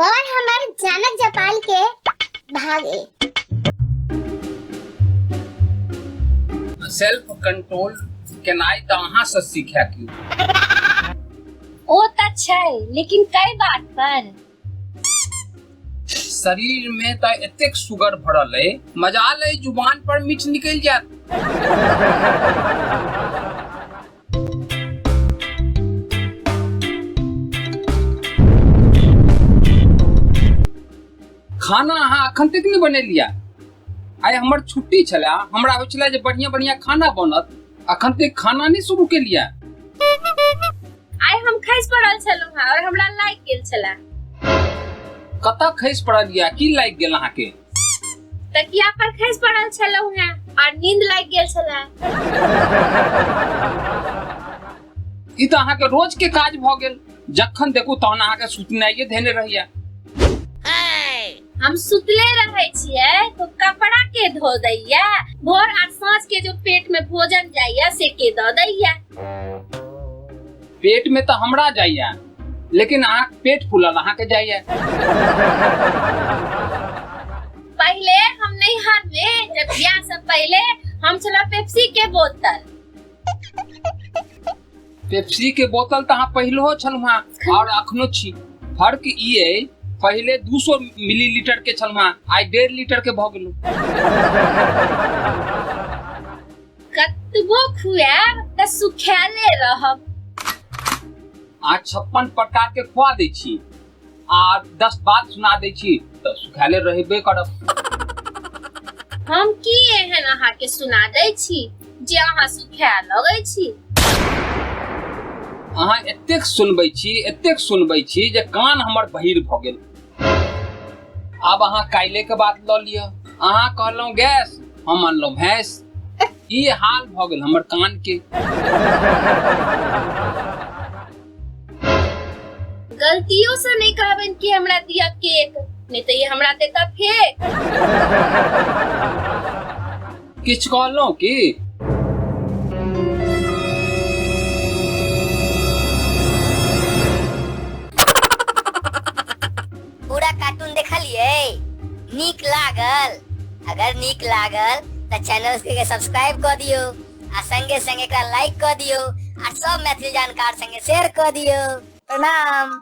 और हमारे जानक जपाल के भागे। सेल्फ कंट्रोल केनाई त अहाँ से सीखा की ओ त छै, लेकिन कई बात पर शरीर में त एतेक सुगर भरल है, मजाल है जुबान पर मीठ निकल जात। खाना अहाँ अखन तक नहीं बने लिया। आइ हमर छुट्टी छला, हमरा हो छला जे बढ़िया बढ़िया खाना बनत, अखन तक खाना नहीं शुरू के लिया। आइ हम खैस पड़ल छलहुं हां और हमरा लाइक गेल छला। कता खैस पड़ल लिया, की लाइक गेल अहाँ के? तकिया पर खैस पड़ल छलहुं हां और नींद लाग गेल छला। ई त अहाँ के रोज के काज भ गेल, जखन देखू तहन अहाँ के सुतनाइए धेने रहिया। हम सुतले रहे छियै तो कपड़ा के धो दैया, भोर और सांझ के जो पेट में भोजन जाइया से के दो दैया। पेट में तो हमरा जाइया, लेकिन अहाँ पेट फूलल अहाँ के जाइया। पहले हम नैहर में जब ब्याह से पहले हम चला पेप्सी के बोतल। पेप्सी के बोतल तो अहाँ पहलो छलहुँ और अखनो छी। फर्क ई है, पहले 200 मिलीलीटर के छलहुँ, आई 1.5 लीटर के भ गेलहुँ। कतबो खुआब त सुखाले रहब। आज 56 प्रकार के खुआ दै छी आ 10 बात सुना दै छी त सुखाले रहबे करब। हम की एहन अहाँ के सुना दै छी जे अहाँ सुखा लगै छी? अहाँ एतेक सुनबै छी जे कान हमर बहिर भ गेल। अब अहाँ काइले के बात ल लिया। अहाँ कहलहुँ गैस, हम अनलहुँ भैंस। ई हाल भ गेल हमर कान के। गलतियों से नहीं कहबन कि हमरा दिया केक, नहीं तो ये हमरा देता फेक। किछ कहलहुँ की? पूरा कार्टून देखलिए? नीक लागल? अगर नीक लागल तो चैनल के सब्सक्राइब कर दियो आ संगे संगे एकरा लाइक कर दियो आ सब मैथिली जानकार संगे शेयर कर दियो। प्रणाम।